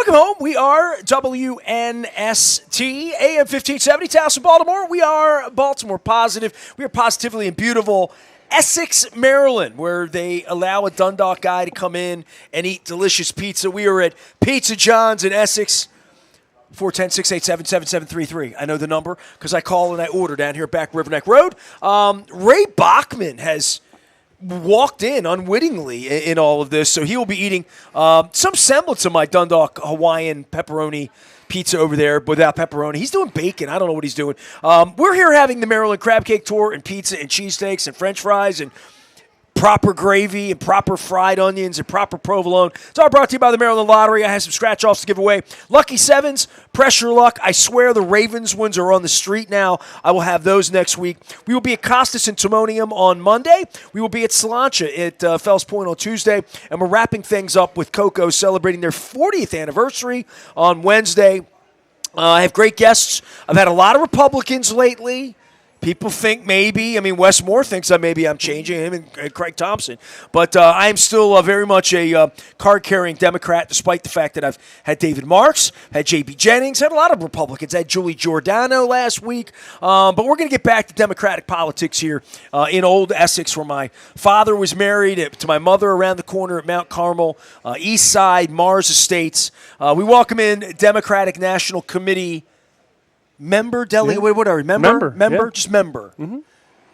Welcome home. We are WNST, AM 1570, Towson, Baltimore. We are Baltimore Positive. We are positively in beautiful Essex, Maryland, where they allow a Dundalk guy to come in and eat delicious pizza. We are at Pizza John's in Essex, 410-687-7733. I know the number because I call and I order down here back Riverneck Road. Ray Bachman has walked in unwittingly in all of this, so he will be eating some semblance of my Dundalk Hawaiian pepperoni pizza over there without pepperoni. He's doing bacon. I don't know what he's doing. We're here having the Maryland Crab Cake Tour and pizza and cheesesteaks and french fries and proper gravy and proper fried onions and proper provolone. It's all brought to you by the Maryland Lottery. I have some scratch-offs to give away. Lucky Sevens, Pressure Luck. I swear the Ravens ones are on the street now. I will have those next week. We will be at Costas and Timonium on Monday. We will be at Slancha at Fells Point on Tuesday. And we're wrapping things up with Coco celebrating their 40th anniversary on Wednesday. I have great guests. I've had a lot of Republicans lately. People think maybe, Wes Moore thinks that maybe I'm changing him and Craig Thompson. But I am still very much a card-carrying Democrat, despite the fact that I've had David Marks, had J.B. Jennings, had a lot of Republicans. I had Julie Giordano last week. But we're going to get back to Democratic politics here in Old Essex, where my father was married to my mother around the corner at Mount Carmel, East Side, Mars Estates. We welcome in Democratic National Committee member, delegate, whatever, member, yeah. Just member. Mm-hmm.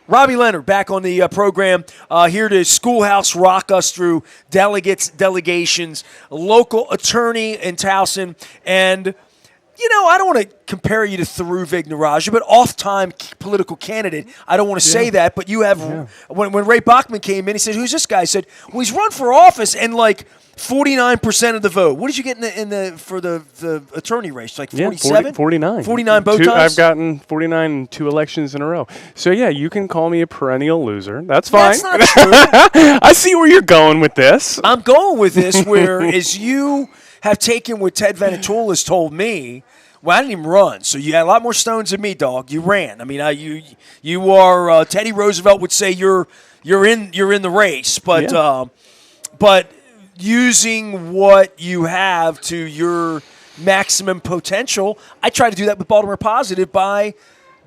Robbie Leonard back on the program, here to schoolhouse rock us through delegates, delegations, local attorney in Towson, and I don't want to compare you to Thiru Vignarajah, but off-time political candidate. I don't want to say that, but you have when Ray Bachman came in, he said, "Who's this guy?" I said, "Well, he's run for office and 49% of the vote." What did you get for the attorney race? 47? 49. 49 both times? I've gotten 49 in 2 elections in a row. So, yeah, you can call me a perennial loser. That's fine. That's not true. I see where you're going with this. I'm going with this whereas you have taken what Ted Venetoulas told me. Well, I didn't even run, so you had a lot more stones than me, dog. You ran. You are Teddy Roosevelt would say you're in the race, but using what you have to your maximum potential, I try to do that with Baltimore Positive by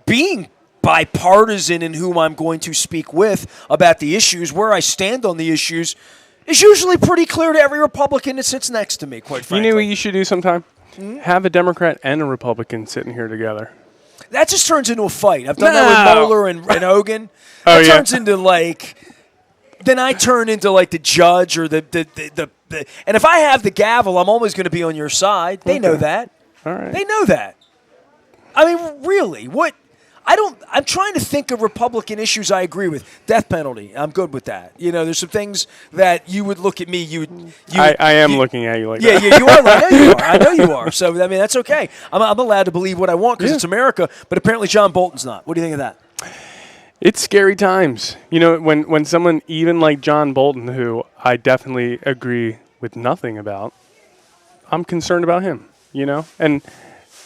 being bipartisan in whom I'm going to speak with about the issues. Where I stand on the issues is usually pretty clear to every Republican that sits next to me, quite frankly. You know what you should do sometime? Mm-hmm. Have a Democrat and a Republican sitting here together. That just turns into a fight. I've done that with Moeller and Hogan. It turns into then I turn into the judge or the and if I have the gavel, I'm always going to be on your side. They know that. All right. They know that. Really, what? I'm trying to think of Republican issues I agree with. Death penalty, I'm good with that. There's some things that you would look at me. I am looking at you like that. Yeah, you are. I know you are. So that's okay. I'm allowed to believe what I want because it's America. But apparently John Bolton's not. What do you think of that? It's scary times. When someone even like John Bolton, who I definitely agree with nothing about, I'm concerned about him. And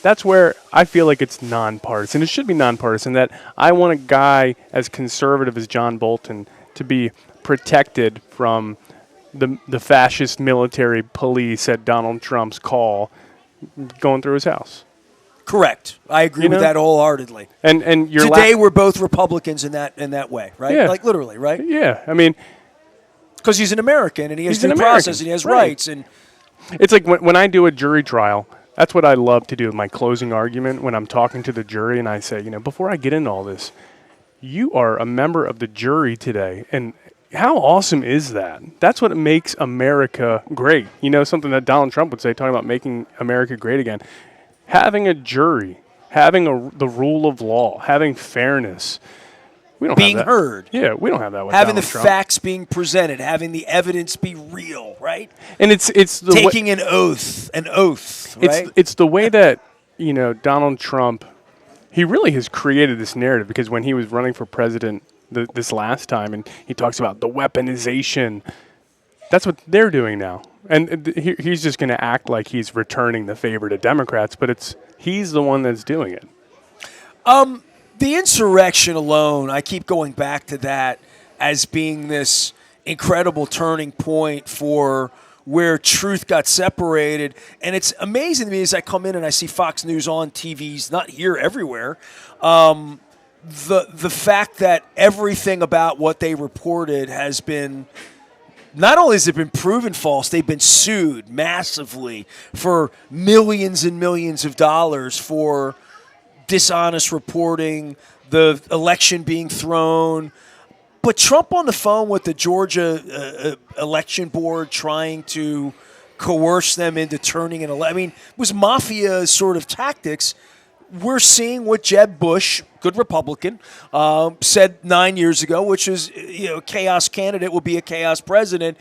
that's where I feel like it's nonpartisan. It should be nonpartisan, that I want a guy as conservative as John Bolton to be protected from the fascist military police at Donald Trump's call going through his house. Correct. I agree with that wholeheartedly. And today we're both Republicans in that way, right? Yeah. Literally, right? Yeah. Because he's an American and he has due process and he has rights. And it's like when I do a jury trial, that's what I love to do in my closing argument when I'm talking to the jury and I say, before I get into all this, you are a member of the jury today. And how awesome is that? That's what makes America great. Something that Donald Trump would say, talking about making America great again. Having a jury, having the rule of law, having fairness. We don't being have that. Heard. Yeah, we don't have that with having Donald the Trump. Facts being presented, having the evidence be real, right? And it's the taking an oath, right? It's the way that Donald Trump, he really has created this narrative, because when he was running for president this last time, and he talks about the weaponization, that's what they're doing now, and he's just going to act like he's returning the favor to Democrats, but he's the one that's doing it. The insurrection alone, I keep going back to that as being this incredible turning point for where truth got separated. And it's amazing to me as I come in and I see Fox News on TVs, not here, everywhere, the fact that everything about what they reported has been, not only has it been proven false, they've been sued massively for millions and millions of dollars for dishonest reporting, the election being thrown. But Trump on the phone with the Georgia election board trying to coerce them into turning an election. I mean, it was mafia sort of tactics. We're seeing what Jeb Bush, good Republican, said 9 years ago, which is, chaos candidate will be a chaos president.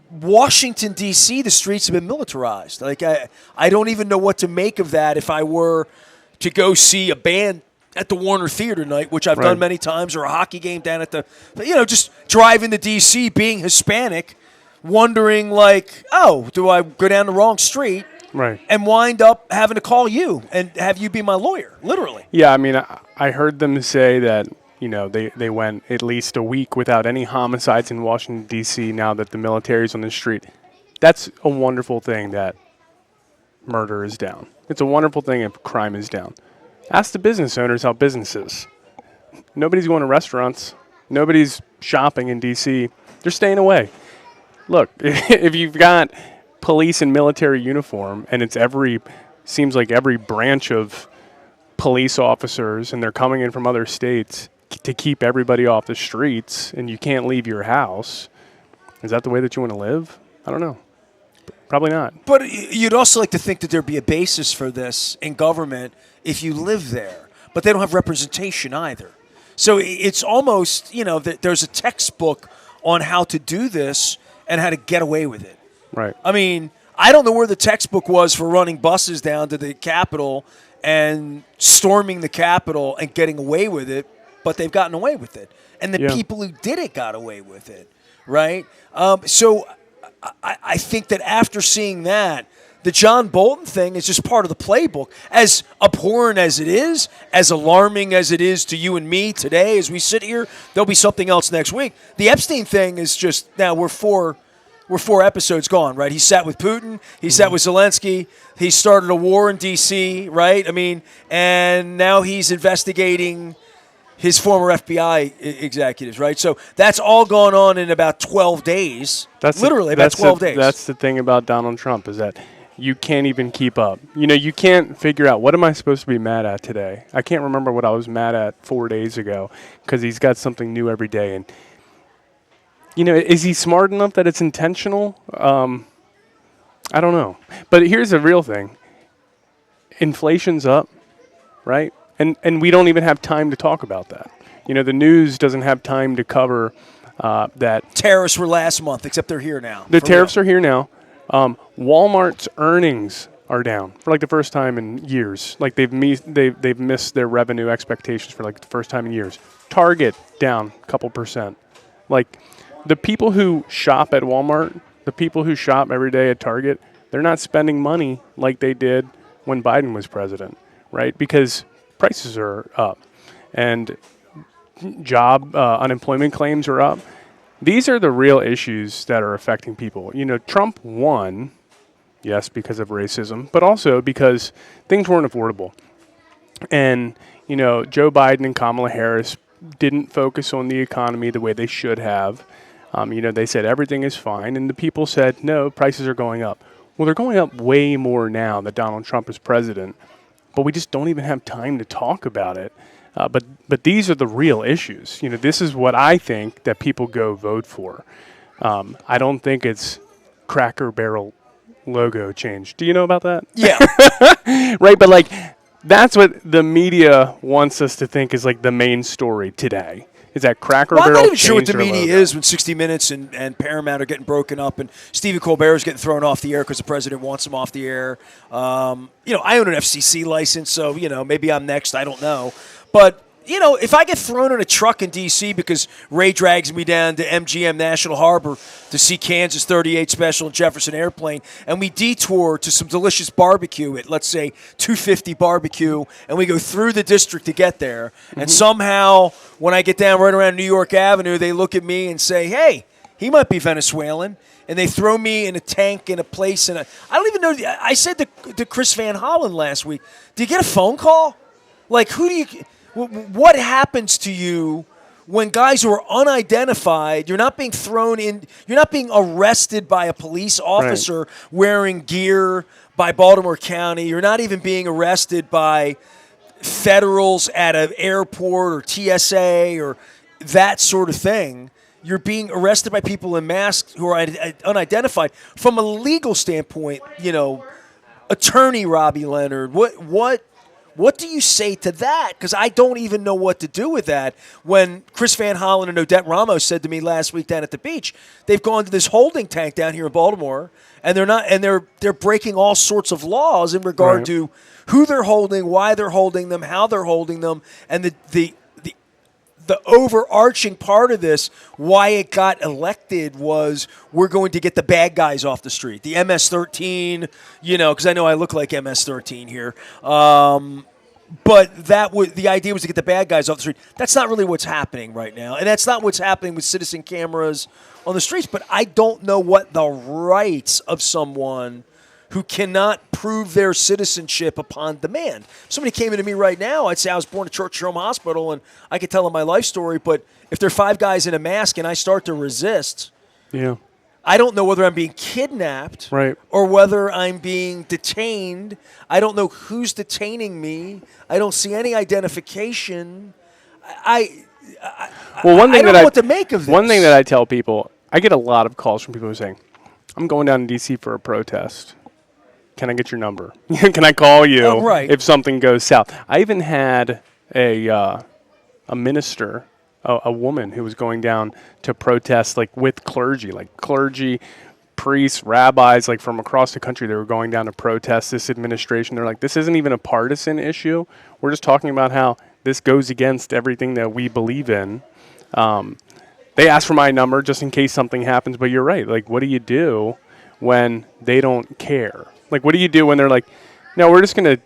Washington, D.C., the streets have been militarized. Like, I don't even know what to make of that if I were to go see a band at the Warner Theater tonight, which I've done many times, or a hockey game down at the just driving to D.C., being Hispanic, wondering, like, oh, do I go down the wrong street? Right. And wind up having to call you and have you be my lawyer, literally. Yeah, I mean, I heard them say that, they went at least a week without any homicides in Washington, D.C. now that the military's on the street. That's a wonderful thing that murder is down. It's a wonderful thing if crime is down. Ask the business owners how business is. Nobody's going to restaurants. Nobody's shopping in D.C. They're staying away. Look, if you've got police in military uniform, and seems like every branch of police officers, and they're coming in from other states to keep everybody off the streets, and you can't leave your house. Is that the way that you want to live? I don't know. Probably not. But you'd also like to think that there'd be a basis for this in government if you live there. But they don't have representation either. So it's almost, that there's a textbook on how to do this and how to get away with it. Right. I mean, I don't know where the textbook was for running buses down to the Capitol and storming the Capitol and getting away with it, but they've gotten away with it. And the people who did it got away with it, right? So I think that after seeing that, the John Bolton thing is just part of the playbook. As abhorrent as it is, as alarming as it is to you and me today as we sit here, there'll be something else next week. The Epstein thing is just, now we're four episodes gone, right? He sat with Putin. He sat with Zelensky. He started a war in D.C., right? I mean, and now he's investigating his former FBI executives, right? So that's all gone on in about 12 days. That's 12 days. That's the thing about Donald Trump, is that you can't even keep up. You can't figure out, what am I supposed to be mad at today? I can't remember what I was mad at 4 days ago, because he's got something new every day. And is he smart enough that it's intentional? I don't know. But here's the real thing. Inflation's up, right? And we don't even have time to talk about that. The news doesn't have time to cover that. Tariffs were last month, except they're here now. The tariffs are here now. Walmart's earnings are down for the first time in years. They've missed their revenue expectations for the first time in years. Target down a couple percent. The people who shop at Walmart, the people who shop every day at Target, they're not spending money like they did when Biden was president, right? Because prices are up and unemployment claims are up. These are the real issues that are affecting people. Trump won, yes, because of racism, but also because things weren't affordable. And, Joe Biden and Kamala Harris didn't focus on the economy the way they should have. They said everything is fine, and the people said, no, prices are going up. Well, they're going up way more now that Donald Trump is president, but we just don't even have time to talk about it. But these are the real issues. This is what I think that people go vote for. I don't think it's Cracker Barrel logo change. Do you know about that? Yeah. Right, but that's what the media wants us to think is the main story today. Is that Cracker Barrel? I'm not even sure what the their media logo. is when 60 Minutes and Paramount are getting broken up and Stephen Colbert is getting thrown off the air because the president wants him off the air. I own an FCC license, so, maybe I'm next. I don't know. But, if I get thrown in a truck in D.C. because Ray drags me down to MGM National Harbor to see Kansas 38 Special and Jefferson Airplane, and we detour to some delicious barbecue at, let's say, 250 Barbecue, and we go through the district to get there, and somehow when I get down right around New York Avenue, they look at me and say, hey, he might be Venezuelan. and they throw me in a tank in a place, and I don't even know. I said to Chris Van Hollen last week, do you get a phone call? Like, what happens to you when guys who are unidentified, you're not being thrown in, you're not being arrested by a police officer wearing gear by Baltimore County, you're not even being arrested by federals at an airport or TSA or that sort of thing. You're being arrested by people in masks who are unidentified. From a legal standpoint, attorney Robbie Leonard, what do you say to that? Because I don't even know what to do with that. When Chris Van Hollen and Odette Ramos said to me last week down at the beach, they've gone to this holding tank down here in Baltimore, and they're breaking all sorts of laws in regard to who they're holding, why they're holding them, how they're holding them, and the overarching part of this, why it got elected, was we're going to get the bad guys off the street. The MS-13, because I know I look like MS-13 here. But the idea was to get the bad guys off the street. That's not really what's happening right now. And that's not what's happening with citizen cameras on the streets. But I don't know what the rights of someone who cannot prove their citizenship upon demand. If somebody came into me right now, I'd say I was born at Church Home Hospital, and I could tell them my life story. But if there are 5 guys in a mask and I start to resist, I don't know whether I'm being kidnapped or whether I'm being detained. I don't know who's detaining me. I don't see any identification. I don't know what to make of this. One thing that I tell people, I get a lot of calls from people who are saying, I'm going down to D.C. for a protest. Can I get your number? Can I call you if something goes south? I even had a minister, a woman who was going down to protest, like, with clergy, priests, rabbis, like, from across the country. They were going down to protest this administration. They're like, this isn't even a partisan issue. We're just talking about how this goes against everything that we believe in. They asked for my number just in case something happens. But you're right. Like, what do you do when they don't care? Like, what do you do when they're like, no, we're just going to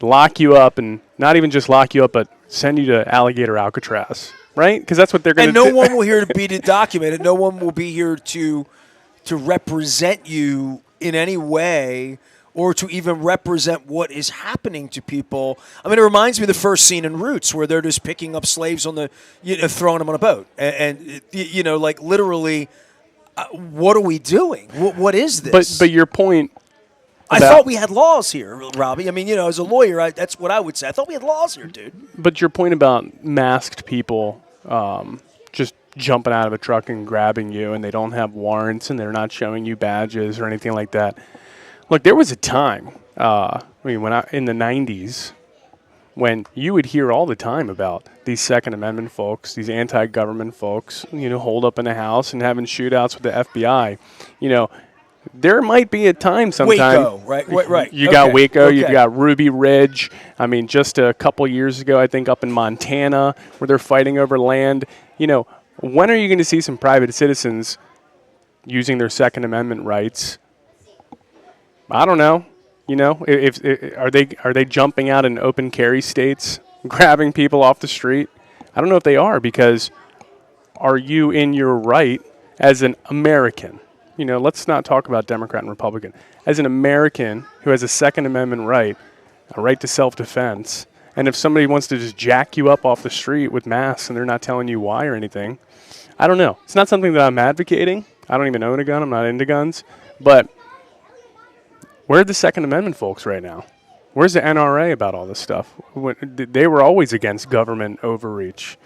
lock you up, and not even just lock you up, but send you to Alligator Alcatraz, right? Because that's what they're going to do. And no one will here to be documented. No one will be here to represent you in any way or to even represent what is happening to people. I mean, it reminds me of the first scene in Roots where they're just picking up slaves on throwing them on a boat. And like, literally, what are we doing? What is this? But your point... I thought we had laws here, Robbie. I mean, as a lawyer, that's what I would say. I thought we had laws here, dude. But your point about masked people just jumping out of a truck and grabbing you, and they don't have warrants, and they're not showing you badges or anything like that. Look, there was a time, in the 90s, when you would hear all the time about these Second Amendment folks, these anti-government folks, holed up in a house and having shootouts with the FBI. There might be a time sometime. Waco, right. You got Waco, you got Ruby Ridge. I mean, just a couple years ago, I think up in Montana, where they're fighting over land. When are you going to see some private citizens using their Second Amendment rights? I don't know. If are they jumping out in open carry states, grabbing people off the street? I don't know if they are, because are you in your right as an American? Let's not talk about Democrat and Republican. As an American who has a Second Amendment right, a right to self-defense, and if somebody wants to just jack you up off the street with masks and they're not telling you why or anything, I don't know. It's not something that I'm advocating. I don't even own a gun. I'm not into guns. But where are the Second Amendment folks right now? Where's the NRA about all this stuff? They were always against government overreach.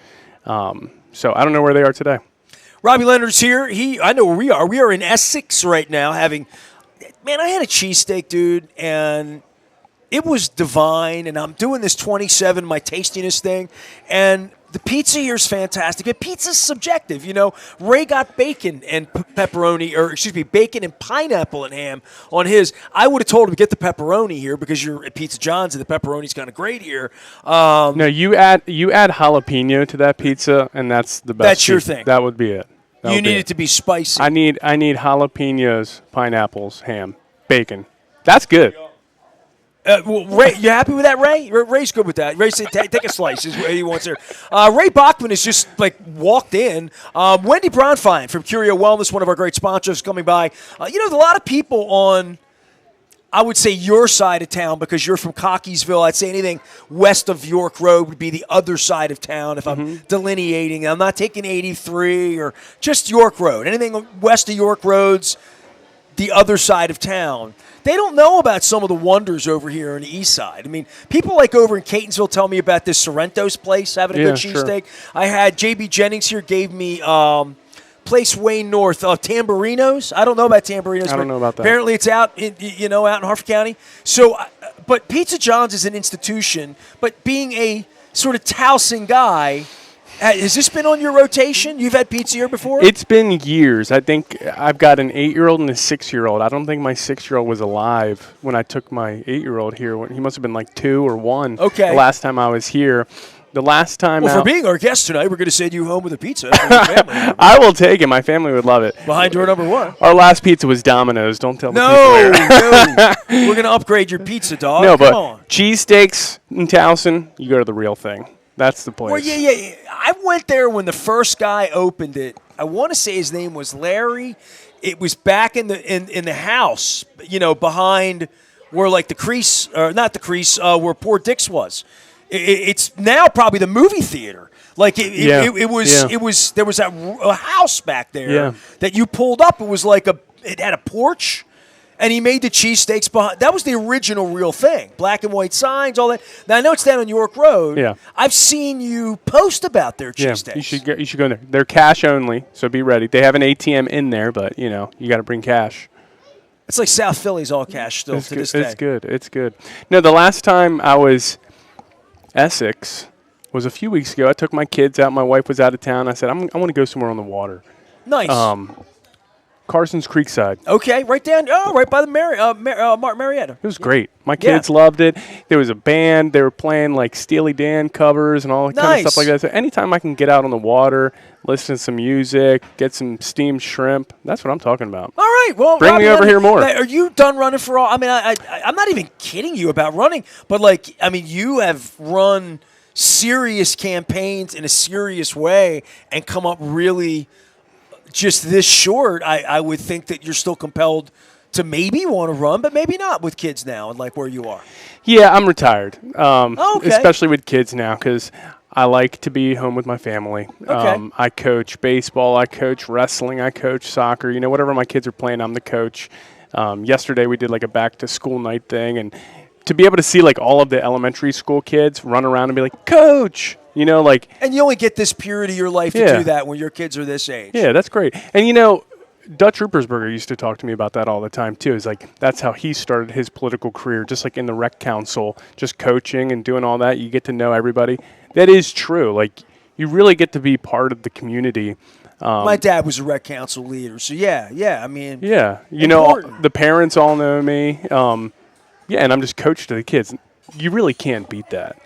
So I don't know where they are today. Robbie Leonard's here. I know where we are. We are in Essex right now I had a cheesesteak, dude, and it was divine, and I'm doing this 27, my tastiness thing, and the pizza here is fantastic. But pizza's subjective, Ray got bacon and bacon and pineapple and ham on his. I would have told him to get the pepperoni here because you're at Pizza John's and the pepperoni's kind of great here. No, you add jalapeno to that pizza, and that's the best. That's your thing. That would be it. You need it to be spicy. I need jalapenos, pineapples, ham, bacon. That's good. Well, Ray, you happy with that, Ray? Ray's good with that. Ray said, take a slice is what he wants there. Ray Bachman has just, walked in. Wendy Bronfine from Curio Wellness, one of our great sponsors, coming by. There's a lot of people on, I would say, your side of town because you're from Cockeysville. I'd say anything west of York Road would be the other side of town if I'm delineating. I'm not taking 83 or just York Road. Anything west of York Road's the other side of town. They don't know about some of the wonders over here on the east side. I mean, people like over in Catonsville tell me about this Sorrento's place, having a good cheesesteak. Sure. I had J.B. Jennings here, gave me place way north of Tamburinos. I don't know about Tamburinos. I don't know about that. Apparently it's out in Harford County. So, but Pizza John's is an institution, but being a sort of Towson guy, has this been on your rotation? You've had pizza here before? It's been years. I think I've got an 8-year-old and a 6-year-old. I don't think my 6-year-old was alive when I took my 8-year-old here. He must have been like 2 or 1 the last time I was here. The last time for being our guest tonight, we're going to send you home with a pizza for your family. I will take it. My family would love it. Behind door number 1. Our last pizza was Domino's. Don't tell me. No. We're going to upgrade your pizza, dog. No, Come but on. Cheesesteaks in Towson, you go to the real thing. That's the place. Well, yeah. I went there when the first guy opened it. I want to say his name was Larry. It was back in the house, behind where like the crease, or not the crease, where Poor Dick's was. It's now probably the movie theater. Like it was. There was a house back there that you pulled up. It was like it had a porch. And he made the cheesesteaks behind. That was the original real thing. Black and white signs, all that. Now, I know it's down on York Road. Yeah. I've seen you post about their cheesesteaks. You should go there. They're cash only, so be ready. They have an ATM in there, but, you got to bring cash. It's like South Philly's all cash still to this day. It's good. No, the last time I was Essex was a few weeks ago. I took my kids out. My wife was out of town. I said, I want to go somewhere on the water. Nice. Carson's Creekside. Okay, right by the Marietta. It was great. My kids loved it. There was a band. They were playing like Steely Dan covers and all that kind of stuff like that. So anytime I can get out on the water, listen to some music, get some steamed shrimp, that's what I'm talking about. All right, well, bring me over here more. Are you done running for all? I mean, I'm not even kidding you about running, but you have run serious campaigns in a serious way and come up really just this short. I would think that you're still compelled to maybe want to run, but maybe not with kids now and like where you are. Yeah, I'm retired, especially with kids now because I like to be home with my family. Okay. I coach baseball, I coach wrestling, I coach soccer. Whatever my kids are playing, I'm the coach. Yesterday we did like a back-to-school night thing, and to be able to see like all of the elementary school kids run around and be like, Coach! And you only get this period of your life to do that when your kids are this age. Yeah, that's great. And Dutch Ruppersberger used to talk to me about that all the time too. It's like that's how he started his political career, just like in the rec council, just coaching and doing all that. You get to know everybody. That is true. Like you really get to be part of the community. My dad was a rec council leader, so yeah. I mean, the parents all know me. And I'm just coach to the kids. You really can't beat that.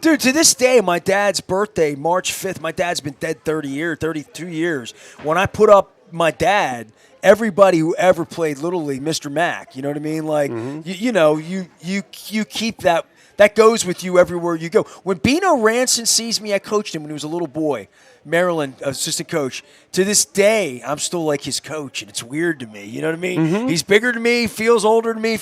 Dude, to this day, my dad's birthday, March 5th, my dad's been dead 32 years. When I put up my dad, everybody who ever played Little League, Mr. Mac, you know what I mean? Like, you keep that. That goes with you everywhere you go. When Bino Ranson sees me, I coached him when he was a little boy, Maryland assistant coach. To this day, I'm still like his coach, and it's weird to me. You know what I mean? Mm-hmm. He's bigger than me, feels older than me,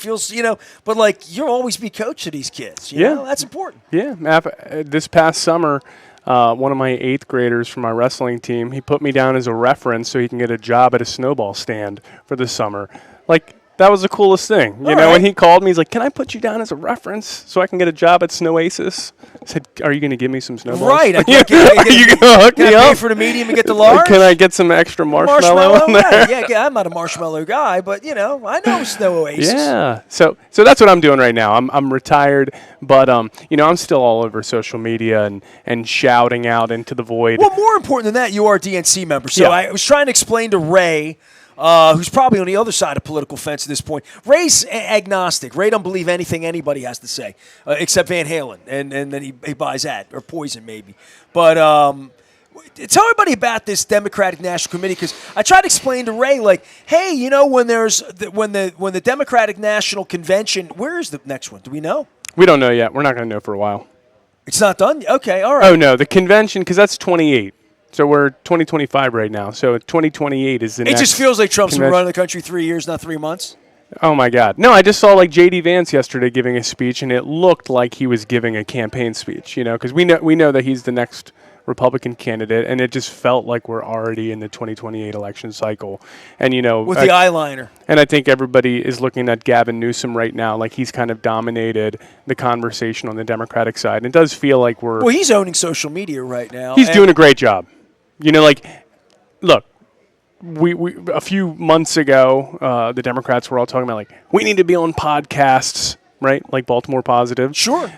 but like you'll always be coach to these kids. You know? That's important. Yeah. This past summer, one of my 8th graders from my wrestling team, he put me down as a reference so he can get a job at a snowball stand for the summer. Like, that was the coolest thing. When he called me, he's like, can I put you down as a reference so I can get a job at Snowasis? I said, are you going to give me some snowballs? Right. Are you going to hook me up? Can I pay for the medium and get the large? Can I get some extra marshmallow in there? Yeah, I'm not a marshmallow guy, but, I know Snowasis. Yeah. So that's what I'm doing right now. I'm retired, but, I'm still all over social media and shouting out into the void. Well, more important than that, you are a DNC member. So I was trying to explain to Ray, who's probably on the other side of political fence at this point. Ray's agnostic. Ray don't believe anything anybody has to say, except Van Halen, and then he buys that, or Poison maybe. But Tell everybody about this Democratic National Committee, because I tried to explain to Ray, like, hey, you know, when the Democratic National Convention, where is the next one? Do we know? We don't know yet. We're not going to know for a while. It's not done? Okay, all right. Oh, no, the convention, because that's 28. So we're 2025 right now. So 2028 is the next. It just feels like Trump's been convention. running the country 3 years, not 3 months. Oh, my God. No, I just saw, like, J.D. Vance yesterday giving a speech, and it looked like he was giving a campaign speech, you know, because we know that he's the next Republican candidate, and it just felt like we're already in the 2028 election cycle. And, you know, with the eyeliner. And I think everybody is looking at Gavin Newsom right now, like he's kind of dominated the conversation on the Democratic side. And it does feel like Well, he's owning social media right now. He's doing a great job. You know, like, look, we a few months ago, the Democrats were all talking about, like, we need to be on podcasts, right? Like Baltimore Positive. Sure.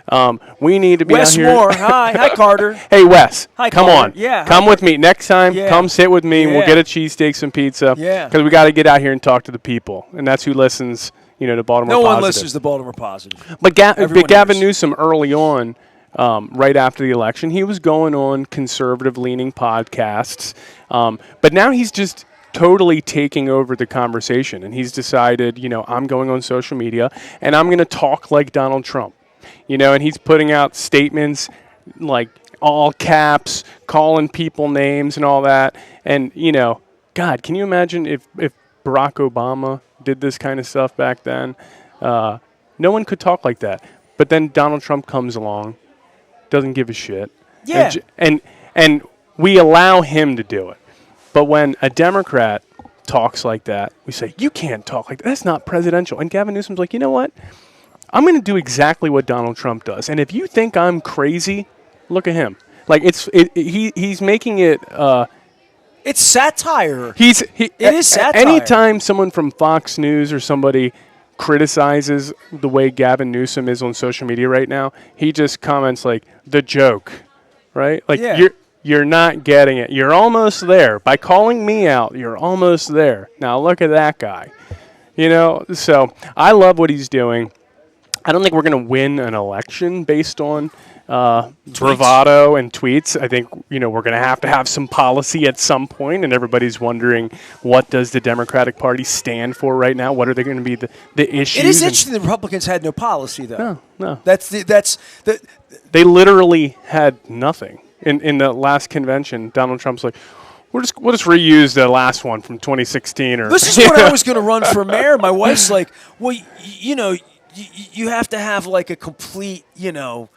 We need to be Wes out here. Moore. Hi, Carter. Hey, Wes. Hi, come Carter. on. Yeah. Come with me. Next time, Yeah. come sit with me. Yeah. We'll get a cheesesteak, some pizza. Yeah. Because we got to get out here and talk to the people. And that's who listens, you know, to Baltimore No Positive. one listens to Baltimore Positive. But Everyone Gavin knows. Newsom early on, right after the election, he was going on conservative-leaning podcasts. But now he's just totally taking over the conversation. And he's decided, you know, I'm going on social media, and I'm going to talk like Donald Trump. You know, and he's putting out statements like all caps, calling people names and all that. And, you know, God, can you imagine if Barack Obama did this kind of stuff back then? No one could talk like that. But then Donald Trump comes along, doesn't give a shit. Yeah. And we allow him to do it. But when a Democrat talks like that, we say, you can't talk like that. That's not presidential. And Gavin Newsom's like, you know what? I'm going to do exactly what Donald Trump does. And if you think I'm crazy, look at him. Like, he's making it... It's satire. It is satire. Anytime someone from Fox News or somebody criticizes the way Gavin Newsom is on social media right now, he just comments like, the joke, right? Like, Yeah. You're not getting it. You're almost there. By calling me out, you're almost there. Now look at that guy. You know, so I love what he's doing. I don't think we're going to win an election based on bravado and tweets. I think, you know, we're going to have some policy at some point, and everybody's wondering, what does the Democratic Party stand for right now? What are they going to be the issues? It is interesting the Republicans had no policy, though. No. They They literally had nothing. In the last convention, Donald Trump's like, we'll just reuse the last one from 2016. Or This is when I was going to run for mayor. My wife's like, well, you know, you have to have like a complete, you know,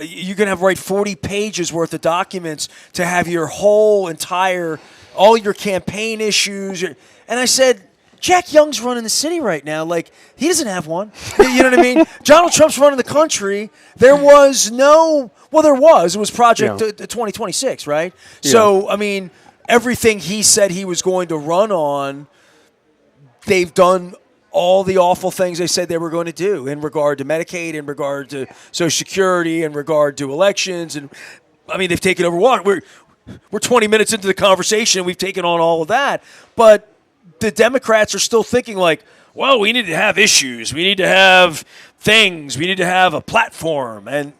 you're going to have to write 40 pages worth of documents to have your whole entire, all your campaign issues. And I said, Jack Young's running the city right now. Like, he doesn't have one. You know what I mean? Donald Trump's running the country. There was no, well, there was. It was Project 2026, right? Yeah. So, I mean, everything he said he was going to run on, they've done all the awful things they said they were going to do in regard to Medicaid, in regard to Social Security, in regard to elections. And, I mean, they've taken over water. We're 20 minutes into the conversation. We've taken on all of that. But the Democrats are still thinking like, well, we need to have issues. We need to have things. We need to have a platform. And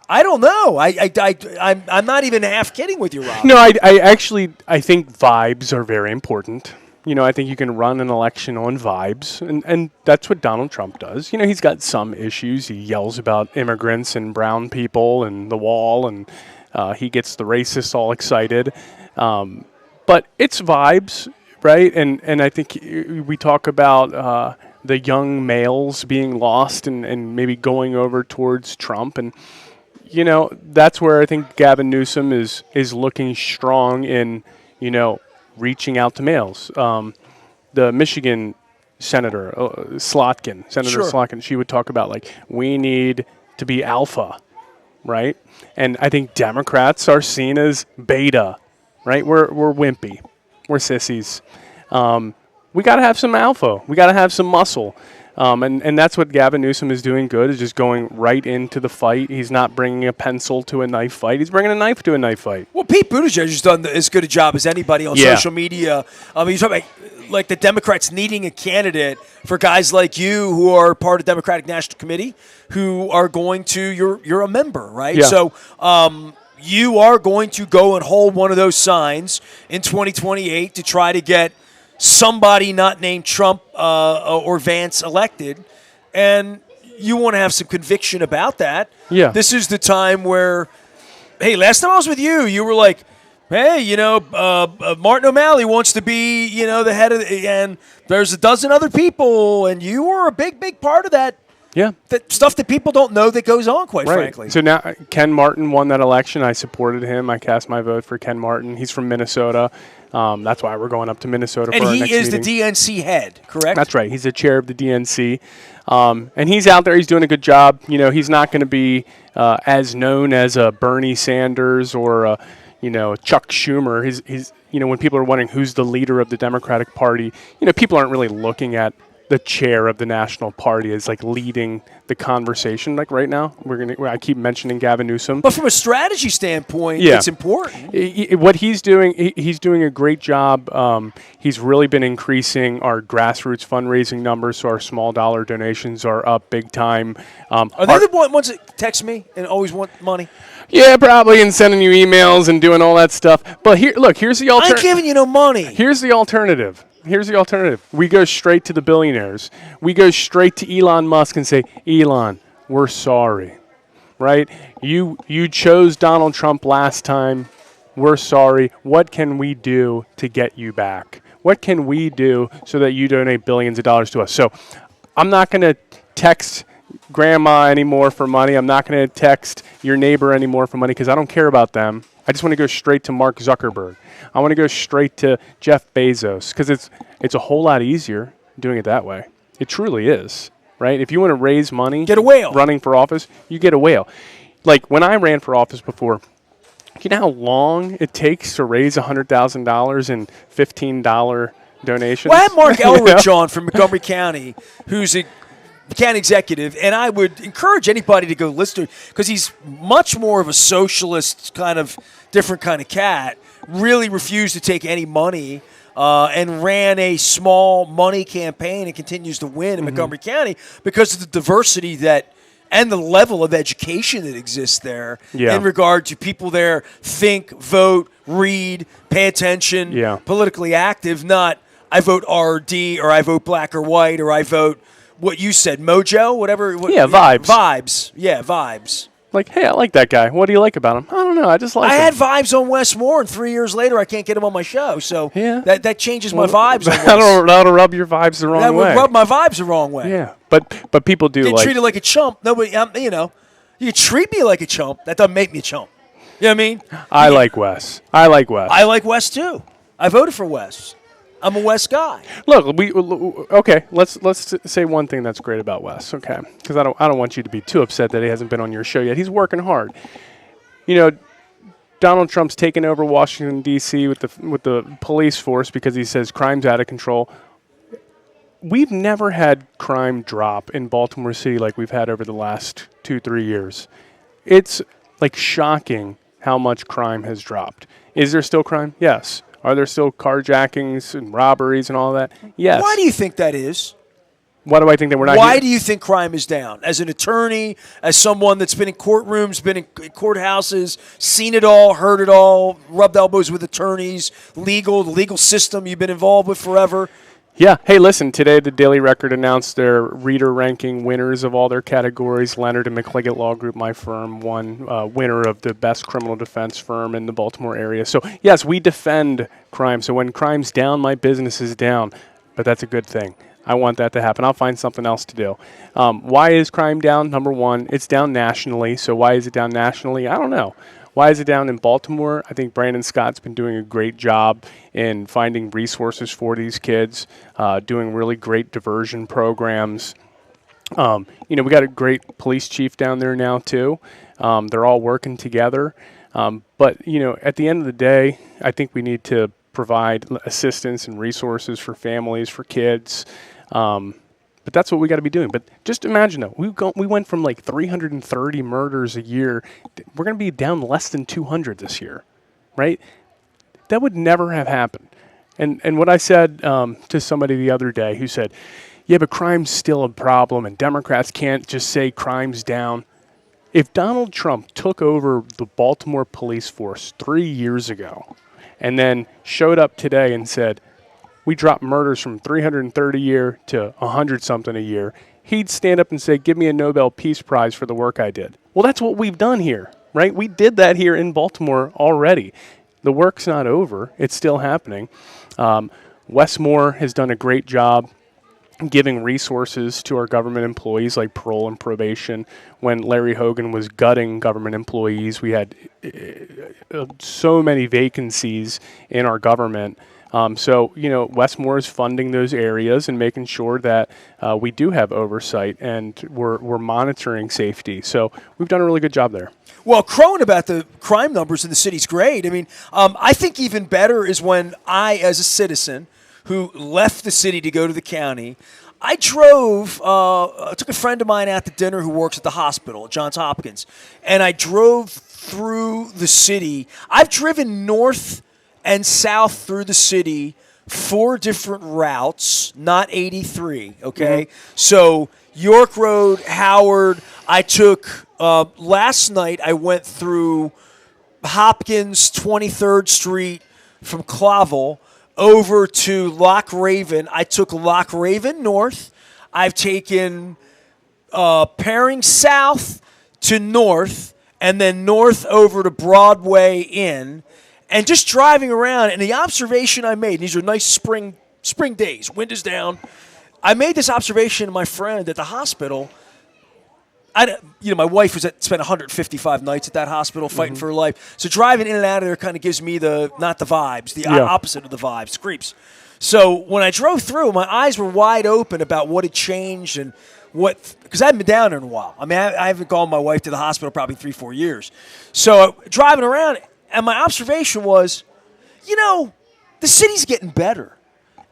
I don't know. I'm not even half kidding with you, Rob. No, I think vibes are very important. You know, I think you can run an election on vibes, and that's what Donald Trump does. You know, he's got some issues. He yells about immigrants and brown people and the wall, and he gets the racists all excited. But it's vibes, right? And I think we talk about the young males being lost and maybe going over towards Trump. And, you know, that's where I think Gavin Newsom is looking strong in, you know, reaching out to males. The Michigan Senator Slotkin, Senator Sure. Slotkin, she would talk about, like, we need to be alpha, right? And I think Democrats are seen as beta, right? We're wimpy. We're sissies. We got to have some alpha. We got to have some muscle. And that's what Gavin Newsom is doing good, is just going right into the fight. He's not bringing a pencil to a knife fight. He's bringing a knife to a knife fight. Well, Pete Buttigieg has done as good a job as anybody on social media. I mean, you're talking about, like, the Democrats needing a candidate for guys like you who are part of the Democratic National Committee, who are going to, you're a member, right? Yeah. So you are going to go and hold one of those signs in 2028 to try to get somebody not named Trump or Vance elected, and you want to have some conviction about that. Yeah. This is the time where, hey, last time I was with you, you were like, hey, Martin O'Malley wants to be, the head of and there's a dozen other people, and you were a big, big part of that. Yeah. That stuff that people don't know that goes on, quite frankly. So now Ken Martin won that election. I supported him. I cast my vote for Ken Martin. He's from Minnesota. That's why we're going up to Minnesota for our next meeting. And he is the DNC head, correct? That's right. He's the chair of the DNC. And he's out there. He's doing a good job. He's not going to be as known as a Bernie Sanders or Chuck Schumer. He's when people are wondering who's the leader of the Democratic Party, people aren't really looking at the chair of the national party as like leading the conversation. Like right now, I keep mentioning Gavin Newsom. But from a strategy standpoint, it's important. What he's doing, he's doing a great job. He's really been increasing our grassroots fundraising numbers, so our small dollar donations are up big time. Are they the ones that text me and always want money? Yeah, probably, and sending you emails and doing all that stuff. But here's the alternative. I ain't giving you no money. Here's the alternative. We go straight to the billionaires. We go straight to Elon Musk and say, Elon, we're sorry, right? You chose Donald Trump last time. We're sorry. What can we do to get you back? What can we do so that you donate billions of dollars to us? So I'm not going to text grandma anymore for money. I'm not going to text your neighbor anymore for money because I don't care about them. I just want to go straight to Mark Zuckerberg. I want to go straight to Jeff Bezos because it's a whole lot easier doing it that way. It truly is, right? If you want to raise money, get a whale. Running for office, you get a whale. Like when I ran for office before, you know how long it takes to raise $100,000 in $15 donations? Well, I had Mark Elrich on from Montgomery County, who's a county executive, and I would encourage anybody to go listen to it because he's much more of a socialist kind of different kind of cat. Really refused to take any money and ran a small money campaign and continues to win in Montgomery County because of the diversity and the level of education that exists there in regard to people there think, vote, read, pay attention, politically active, not I vote RD or I vote black or white or I vote what you said, mojo, whatever. Vibes. Vibes. Yeah, vibes. Like, hey, I like that guy. What do you like about him? I don't know. I just like him. I had vibes on Wes Moore, and 3 years later, I can't get him on my show. So that changes my vibes. That'll rub your vibes the wrong way. That would rub my vibes the wrong way. Yeah, but people do get treated like a chump. Nobody, you can treat me like a chump. That doesn't make me a chump. You know what I mean? I like Wes. I like Wes too. I voted for Wes. I'm a Wes guy. Look, let's say one thing that's great about Wes, okay? Because I don't want you to be too upset that he hasn't been on your show yet. He's working hard. Donald Trump's taken over Washington D.C. with the police force because he says crime's out of control. We've never had crime drop in Baltimore City like we've had over the last 2-3 years. It's like shocking how much crime has dropped. Is there still crime? Yes. Are there still carjackings and robberies and all that? Yes. Why do you think that is? Why do I think that we're not? Why do you think crime is down? As an attorney, as someone that's been in courtrooms, been in courthouses, seen it all, heard it all, rubbed elbows with attorneys, the legal system you've been involved with forever. Yeah. Hey, listen, today the Daily Record announced their reader ranking winners of all their categories. Leonard and McLeggett Law Group, my firm, won winner of the best criminal defense firm in the Baltimore area. So, yes, we defend crime. So when crime's down, my business is down. But that's a good thing. I want that to happen. I'll find something else to do. Why is crime down? Number one, it's down nationally. So why is it down nationally? I don't know. Why is it down in Baltimore? I think Brandon Scott's been doing a great job in finding resources for these kids, doing really great diversion programs. We got a great police chief down there now, too. They're all working together. But at the end of the day, I think we need to provide assistance and resources for families, for kids. But that's what we got to be doing. But just imagine, though, we went from like 330 murders a year. We're going to be down less than 200 this year, right? That would never have happened. And what I said to somebody the other day who said, yeah, but crime's still a problem and Democrats can't just say crime's down. If Donald Trump took over the Baltimore police force 3 years ago and then showed up today and said, we dropped murders from 330 a year to 100-something a year, he'd stand up and say, give me a Nobel Peace Prize for the work I did. Well, that's what we've done here, right? We did that here in Baltimore already. The work's not over. It's still happening. Wes Moore has done a great job giving resources to our government employees like parole and probation. When Larry Hogan was gutting government employees, we had so many vacancies in our government. So, Wes Moore is funding those areas and making sure that we do have oversight and we're monitoring safety. So we've done a really good job there. Well, crowing about the crime numbers in the city's great. I mean, I think even better is when I, as a citizen who left the city to go to the county, I took a friend of mine out to dinner who works at the hospital at Johns Hopkins, and I drove through the city. I've driven north and south through the city 4 different routes, not 83, okay? Mm-hmm. So York Road, Howard, I took, last night I went through Hopkins, 23rd Street from Clavel over to Loch Raven. I took Loch Raven north. I've taken Paring south to north, and then north over to Broadway Inn. And just driving around, and the observation I made, these are nice spring days, wind is down. I made this observation to my friend at the hospital. My wife spent 155 nights at that hospital fighting for her life. So driving in and out of there kind of gives me not the vibes, the opposite of the vibes, creeps. So when I drove through, my eyes were wide open about what had changed and because I haven't been down there in a while. I mean, I haven't gone with my wife to the hospital probably 3-4 years. So driving around, and my observation was, the city's getting better.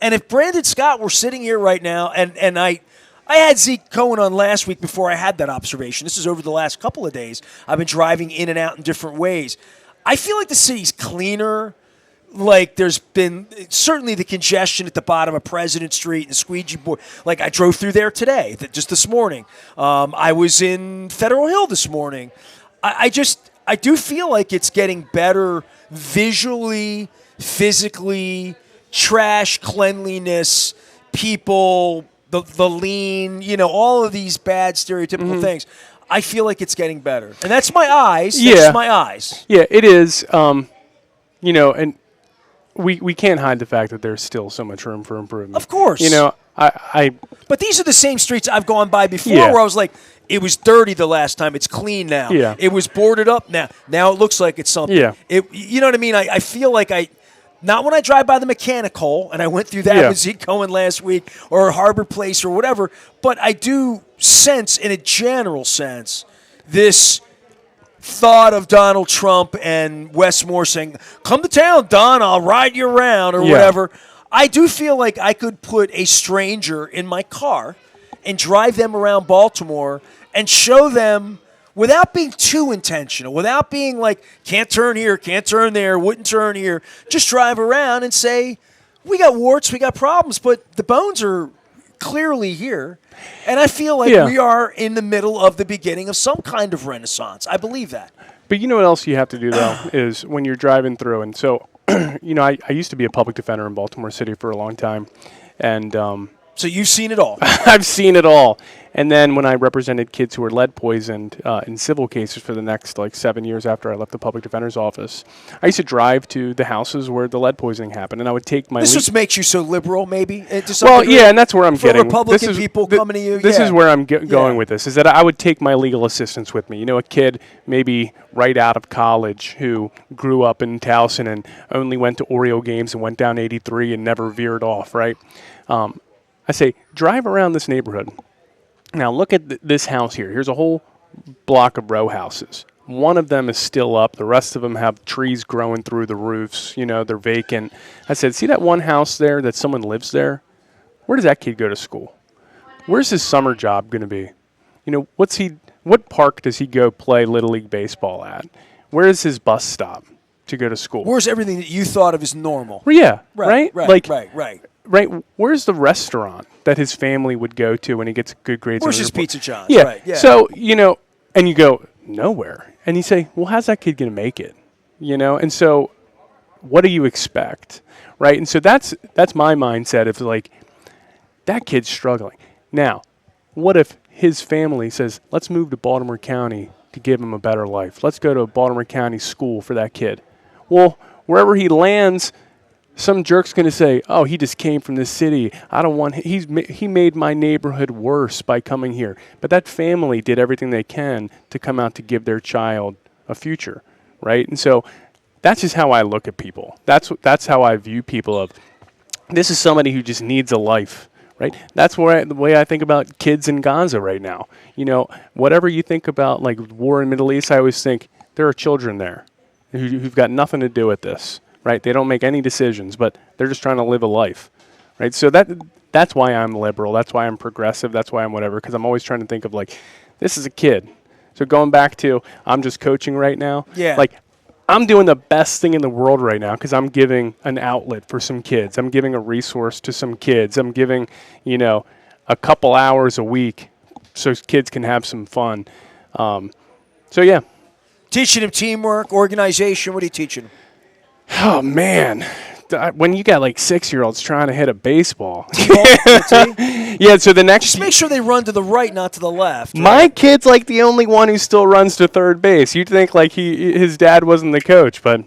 And if Brandon Scott were sitting here right now, and I had Zeke Cohen on last week before I had that observation. This is over the last couple of days. I've been driving in and out in different ways. I feel like the city's cleaner. Like there's been certainly the congestion at the bottom of President Street and the squeegee board. Like I drove through there today, just this morning. I was in Federal Hill this morning. I do feel like it's getting better visually, physically, trash, cleanliness, people, the lean, all of these bad stereotypical things. I feel like it's getting better. And that's my eyes. Yeah. That's my eyes. Yeah, it is. And we can't hide the fact that there's still so much room for improvement. Of course. But these are the same streets I've gone by before where I was like, it was dirty the last time. It's clean now. Yeah. It was boarded up now. Now it looks like it's something. Yeah. You know what I mean? I feel like not when I drive by the mechanic hole, and I went through that with Zeke Cohen last week, or Harbor Place or whatever, but I do sense, in a general sense, this thought of Donald Trump and Wes Moore saying, come to town, Don, I'll ride you around, or whatever. I do feel like I could put a stranger in my car and drive them around Baltimore and show them, without being too intentional, without being like, can't turn here, can't turn there, wouldn't turn here, just drive around and say, we got warts, we got problems, but the bones are clearly here. And I feel like we are in the middle of the beginning of some kind of renaissance. I believe that. But you know what else you have to do, though, is when you're driving through. And so, I used to be a public defender in Baltimore City for a long time. And so you've seen it all. I've seen it all. And then when I represented kids who were lead poisoned in civil cases for the next 7 years after I left the public defender's office, I used to drive to the houses where the lead poisoning happened, and I would take my. This just makes you so liberal, maybe. And that's where I'm getting. Republican people coming to you. This is where I'm going with this. Is that I would take my legal assistants with me. A kid maybe right out of college who grew up in Towson and only went to Oriole games and went down 83 and never veered off. Right. I say drive around this neighborhood. Now, look at this house here. Here's a whole block of row houses. One of them is still up. The rest of them have trees growing through the roofs. They're vacant. I said, see that one house there that someone lives there? Where does that kid go to school? Where's his summer job going to be? What park does he go play Little League Baseball at? Where is his bus stop to go to school? Where's everything that you thought of as normal? Well, yeah, right. Right. Where's the restaurant that his family would go to when he gets good grades? Where's his Pizza John's? Yeah. Right. Yeah. So, and you go, nowhere. And you say, well, how's that kid going to make it? You know? And so what do you expect? Right? And so that's my mindset of like, that kid's struggling. Now, what if his family says, let's move to Baltimore County to give him a better life. Let's go to a Baltimore County school for that kid. Well, wherever he lands, some jerk's going to say, oh, he just came from this city. I don't want, he made my neighborhood worse by coming here. But that family did everything they can to come out to give their child a future, right? And so that's just how I look at people. That's how I view people of, this is somebody who just needs a life. Right, that's the way I think about kids in Gaza right now. You know, whatever you think about like war in the Middle East, I always think there are children there who've got nothing to do with this. Right, they don't make any decisions, but they're just trying to live a life. Right, so that's why I'm liberal. That's why I'm progressive. That's why I'm whatever. Because I'm always trying to think of like, this is a kid. So going back to, I'm just coaching right now. Yeah. Like, I'm doing the best thing in the world right now because I'm giving an outlet for some kids. I'm giving a resource to some kids. I'm giving, you know, a couple hours a week so kids can have some fun. So, yeah. Teaching them teamwork, organization. What are you teaching them? Oh, man. When you got like 6-year-olds trying to hit a baseball. Yeah, so the next... Just make sure they run to the right, not to the left. Right? My kid's like the only one who still runs to third base. You'd think like his dad wasn't the coach, but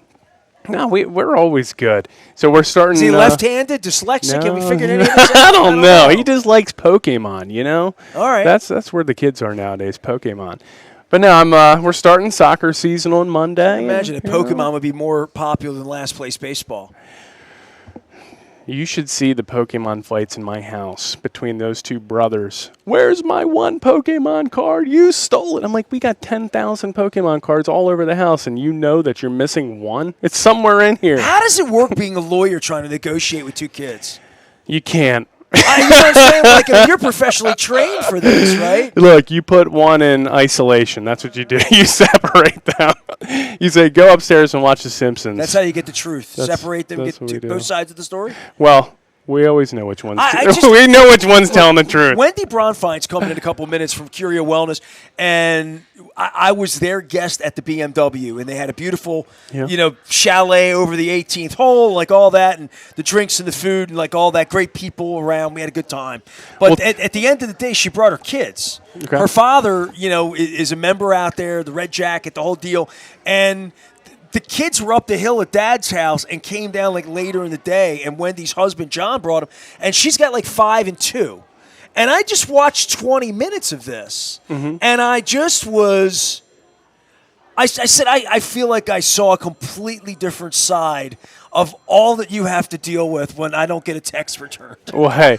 no, we're always good. So we're starting... Is he left-handed, dyslexic? No, Have we figured any of this out? I don't know. He just likes Pokemon, you know? All right. That's where the kids are nowadays, Pokemon. But no, we're starting soccer season on Monday. Imagine if Pokemon would be more popular than last place baseball. You should see the Pokemon fights in my house between those two brothers. Where's my one Pokemon card? You stole it. I'm like, we got 10,000 Pokemon cards all over the house, and you know that you're missing one? It's somewhere in here. How does it work being a lawyer trying to negotiate with two kids? You can't. You know what I'm saying? Like, I mean, you're professionally trained for this, right? Look, you put one in isolation. That's what you do. You separate them. You say, go upstairs and watch The Simpsons. That's how you get the truth. Separate them, get both sides of the story? Well, we always know which one's we know which one's telling the truth. Wendy Bronfine's coming in a couple minutes from Curio Wellness, and I was their guest at the BMW, and they had a beautiful, chalet over the 18th hole, like all that, and the drinks and the food, and like all that, great people around. We had a good time. But at the end of the day, she brought her kids. Okay. Her father, is a member out there, the red jacket, the whole deal, and the kids were up the hill at Dad's house and came down like later in the day, and Wendy's husband, John, brought them, and she's got like 5 and 2. And I just watched 20 minutes of this, and I just was – I said I feel like I saw a completely different side of all that you have to deal with when I don't get a text returned. Well, hey,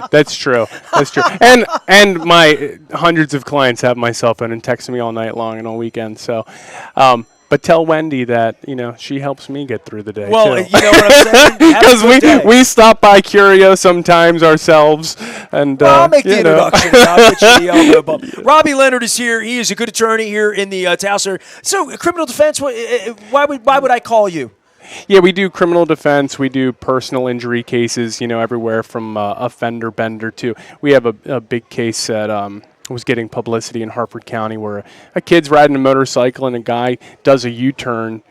that's true. That's true. And my hundreds of clients have my cell phone and text me all night long and all weekend, so but tell Wendy that, she helps me get through the day, well, too. You know what I'm saying? Because we stop by Curio sometimes ourselves. And I'll make the introduction. I'll get you the elbow bump. Robbie Leonard is here. He is a good attorney here in the Taos area. So, criminal defense, why would I call you? Yeah, we do criminal defense. We do personal injury cases, everywhere from a fender bender to – we have a big case that was getting publicity in Harford County where a kid's riding a motorcycle and a guy does a U-turn,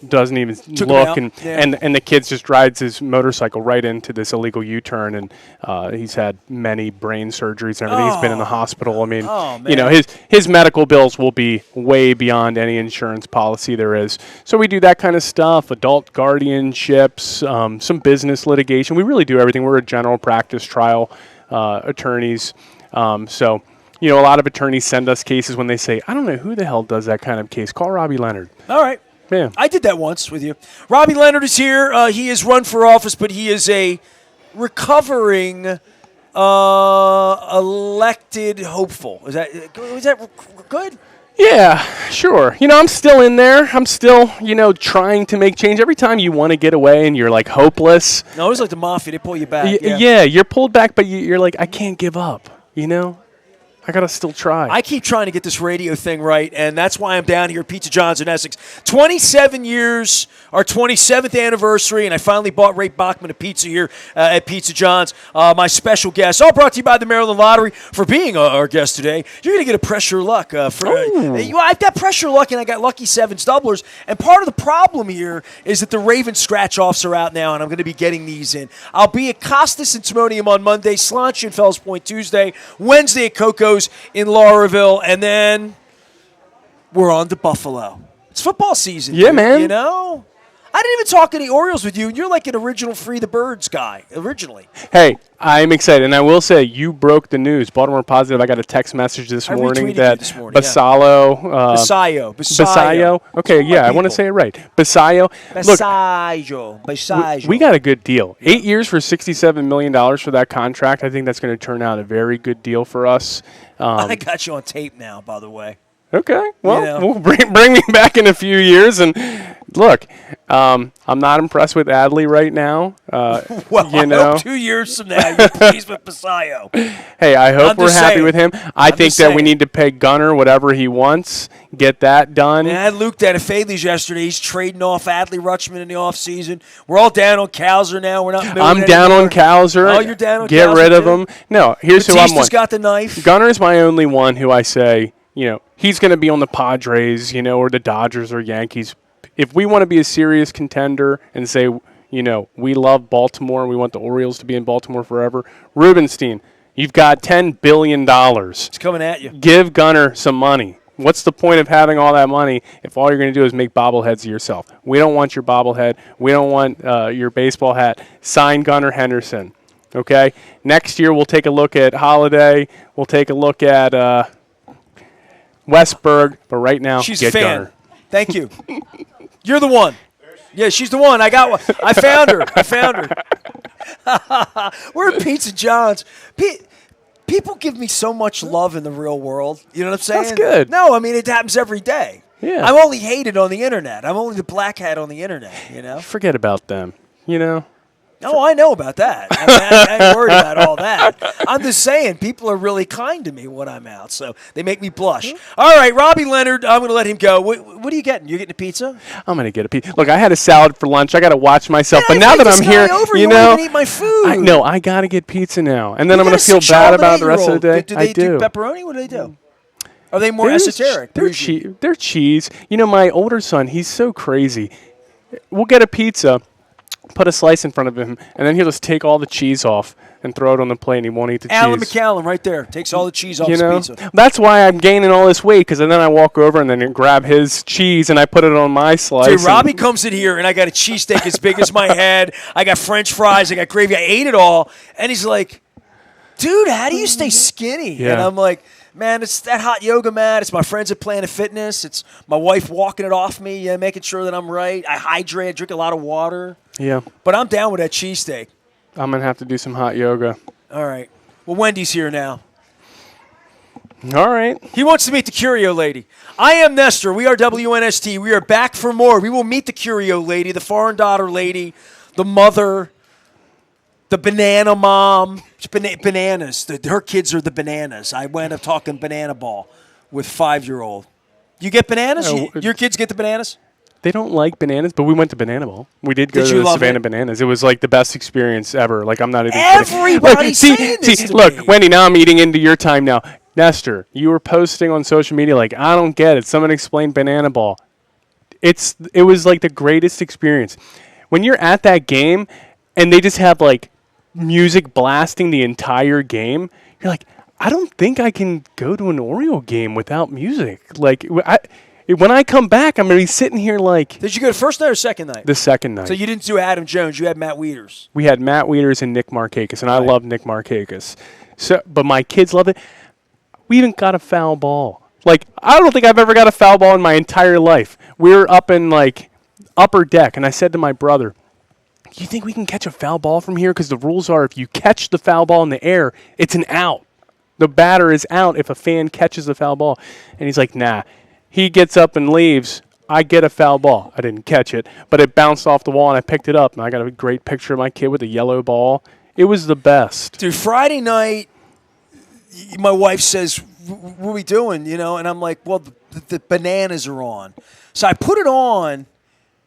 doesn't even look, and the kid just rides his motorcycle right into this illegal U-turn, and he's had many brain surgeries and everything. He's been in the hospital. I mean, his medical bills will be way beyond any insurance policy there is. So we do that kind of stuff, adult guardianships, some business litigation. We really do everything. We're a general practice trial attorneys. So, a lot of attorneys send us cases when they say, I don't know who the hell does that kind of case. Call Robbie Leonard. All right. Yeah. I did that once with you. Robbie Leonard is here. He is run for office, but he is a recovering elected hopeful. Is that good? Yeah, sure. I'm still in there. I'm still, trying to make change. Every time you want to get away and you're, like, hopeless. No, it was like the mafia. They pull you back. Yeah, you're pulled back, but you're like, I can't give up, I got to still try. I keep trying to get this radio thing right, and that's why I'm down here at Pizza John's in Essex. 27 years, our 27th anniversary, and I finally bought Ray Bachman a pizza here at Pizza John's. My special guest, all brought to you by the Maryland Lottery for being our guest today. You're going to get a pressure luck. I've got pressure luck, and I got lucky sevens doublers, and part of the problem here is that the Ravens scratch-offs are out now, and I'm going to be getting these in. I'll be at Costas and Timonium on Monday, Slancha and Fells Point Tuesday, Wednesday at Coco's in Lauraville, and then we're on to Buffalo. It's football season. Yeah, dude, man. You know? I didn't even talk any Orioles with you, and you're like an original Free the Birds guy, originally. Hey, I'm excited, and I will say you broke the news. Baltimore Positive, I got a text message this morning that Basayo. Okay, yeah, I want to say it right. Basayo. Look, we got a good deal. 8 years for $67 million for that contract. I think that's going to turn out a very good deal for us. I got you on tape now, by the way. Okay, well, we'll bring me back in a few years. And look, I'm not impressed with Adley right now. Well, I hope 2 years from now you're pleased with Basayo. Hey, I hope we're happy with him. I think that we need to pay Gunner whatever he wants, get that done. I had Luke down at Fadley's yesterday. He's trading off Adley Rutschman in the offseason. We're all down on Cowser now. We're not moving I'm down anymore. on Cowser. Oh, you're down on Get Cowser rid of too? him. No, here's who I'm Batista's one. got the knife. Gunner's my only one who I say, he's going to be on the Padres, or the Dodgers or Yankees. If we want to be a serious contender and say, we love Baltimore and we want the Orioles to be in Baltimore forever, Rubenstein, you've got $10 billion. It's coming at you. Give Gunner some money. What's the point of having all that money if all you're going to do is make bobbleheads of yourself? We don't want your bobblehead. We don't want your baseball hat. Sign Gunner Henderson. Okay? Next year we'll take a look at Holiday. We'll take a lock at Westberg. But right now, she's get a fan. Gunner. Thank you. You're the one. Yeah, she's the one. I got one. I found her. We're at Pizza John's. People give me so much love in the real world. You know what I'm saying? That's good. No, I mean, it happens every day. Yeah. I'm only hated on the internet. I'm only the black hat on the internet, Forget about them, Oh, I know about that. I ain't worried about all that. I'm just saying, people are really kind to me when I'm out, so they make me blush. All right, Robbie Leonard, I'm going to let him go. What are you getting? You're getting a pizza? I'm going to get a pizza. Look, I had a salad for lunch. I got to watch myself. But now that I'm here, you won't even eat my food. I got to get pizza now. And then I'm going to feel bad about the rest of the day. Do they do pepperoni? What do they do? Are they more esoteric? They're cheese. My older son, he's so crazy. We'll get a pizza, put a slice in front of him, and then he'll just take all the cheese off and throw it on the plate, and he won't eat the Alan cheese. McCallum right there takes all the cheese off his pizza. That's why I'm gaining all this weight, because then I walk over and then grab his cheese and I put it on my slice. Dude, Robbie comes in here, and I got a cheesesteak as big as my head. I got French fries. I got gravy. I ate it all. And he's like, dude, how do you stay skinny? Yeah. And I'm like, man, it's that hot yoga mat. It's my friends at Planet Fitness. It's my wife walking it off me, making sure that I'm right. I hydrate. I drink a lot of water. Yeah. But I'm down with that cheesesteak. I'm going to have to do some hot yoga. All right. Well, Wendy's here now. All right. He wants to meet the Curio lady. I am Nestor. We are WNST. We are back for more. We will meet the Curio lady, the foreign daughter lady, the mother, the banana mom. Bananas. Her kids are the bananas. I went up talking banana ball with 5-year-old. You get bananas? Your kids get the bananas? They don't like bananas, but we went to Banana Bowl. We did go to the Savannah Bananas. It was like the best experience ever. Like, I'm not even kidding. Everybody's saying this to look, me. Wendy, now I'm eating into your time now. Nestor, you were posting on social media like, I don't get it. Someone explain Banana Ball. It was like the greatest experience. When you're at that game and they just have like music blasting the entire game, you're like, I don't think I can go to an Oriole game without music. Like, when I come back, I'm going to be sitting here like... Did you go the first night or second night? The second night. So you didn't do Adam Jones. You had Matt Wieters. We had Matt Wieters and Nick Markakis, and I love Nick Markakis. But my kids love it. We even got a foul ball. Like, I don't think I've ever got a foul ball in my entire life. We were up in, like, upper deck, and I said to my brother, do you think we can catch a foul ball from here? Because the rules are if you catch the foul ball in the air, it's an out. The batter is out if a fan catches the foul ball. And he's like, nah. He gets up and leaves. I get a foul ball. I didn't catch it, but it bounced off the wall, and I picked it up. And I got a great picture of my kid with a yellow ball. It was the best. Dude, Friday night, my wife says, what are we doing? You know, and I'm like, well, the bananas are on. So I put it on,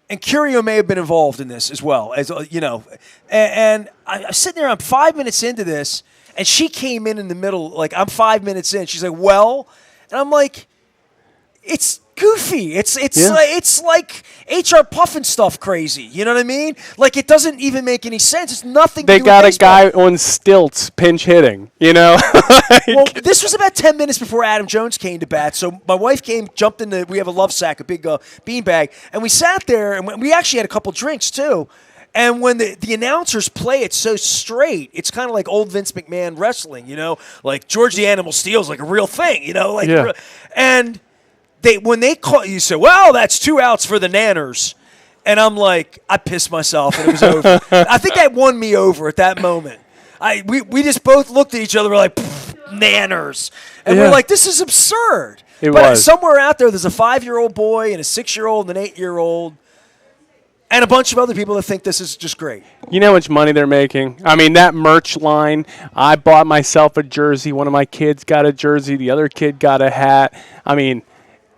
and Curio may have been involved in this as well, as you know. And I'm sitting there, I'm 5 minutes into this, and she came in the middle, like I'm 5 minutes in. She's like, well, and I'm like, it's goofy. It's like HR Puffin stuff crazy. You know what I mean? Like it doesn't even make any sense. It's nothing. They to do got with a guy on stilts pinch hitting. You know. Well, this was about 10 minutes before Adam Jones came to bat. So my wife jumped in we have a love sack, a big beanbag, and we sat there, and we actually had a couple drinks too. And when the announcers play it so straight, it's kind of like old Vince McMahon wrestling, you know, like George the Animal Steel's like a real thing, you know, like and when they call you say, well, that's 2 outs for the Nanners. And I'm like, I pissed myself and it was over. I think that won me over at that moment. We just both looked at each other, we're like, Nanners. And we're like, this is absurd. But somewhere out there's a 5-year-old boy and a 6-year-old and an 8-year-old and a bunch of other people that think this is just great. You know how much money they're making? I mean, that merch line, I bought myself a jersey. One of my kids got a jersey. The other kid got a hat. I mean,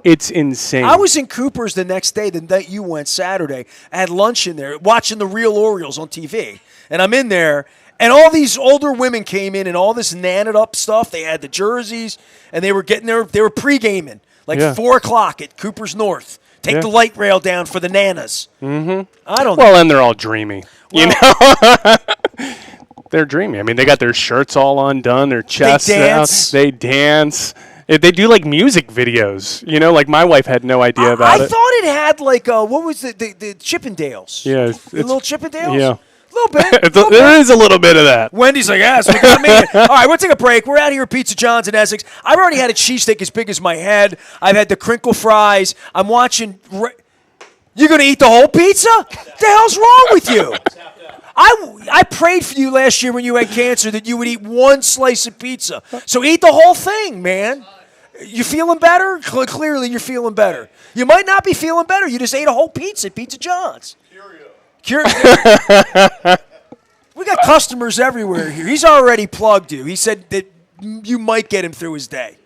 it's insane. I was in Cooper's the next day, the night you went, Saturday. I had lunch in there watching the real Orioles on TV. And I'm in there, and all these older women came in and all this nanted up stuff. They had the jerseys, and they were pre-gaming, like 4 o'clock at Cooper's North. Take the light rail down for the Nanas. Mm-hmm. I don't know. Well, and they're all dreamy. You know? They're dreamy. I mean, they got their shirts all undone, their chests out. They dance. They do like music videos, you know. Like my wife had no idea about it. I thought it had like what was the Chippendales? Yeah, the little Chippendales. Yeah, a little bit. There is a little bit of that. Wendy's like, yes, we got to make it. All right, we'll take a break. We're out here at Pizza John's in Essex. I've already had a cheesesteak as big as my head. I've had the crinkle fries. I'm watching. You're gonna eat the whole pizza? What the hell's wrong with you? I prayed for you last year when you had cancer that you would eat one slice of pizza. So eat the whole thing, man. You feeling better? Clearly you're feeling better. You might not be feeling better. You just ate a whole pizza at Pizza John's. Curio. We got customers everywhere here. He's already plugged you. He said that you might get him through his day.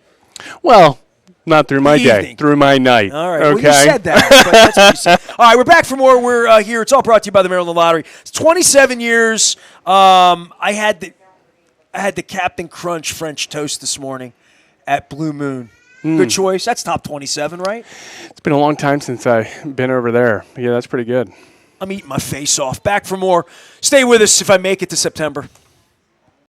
Well, not through my day, through my night. All right. Okay. Well, you said that. But that's what you said. All right, we're back for more. We're here. It's all brought to you by the Maryland Lottery. It's 27 years. I had the Captain Crunch French toast this morning at Blue Moon. Good choice. That's top 27, right? It's been a long time since I've been over there. Yeah, that's pretty good. I'm eating my face off. Back for more. Stay with us if I make it to September.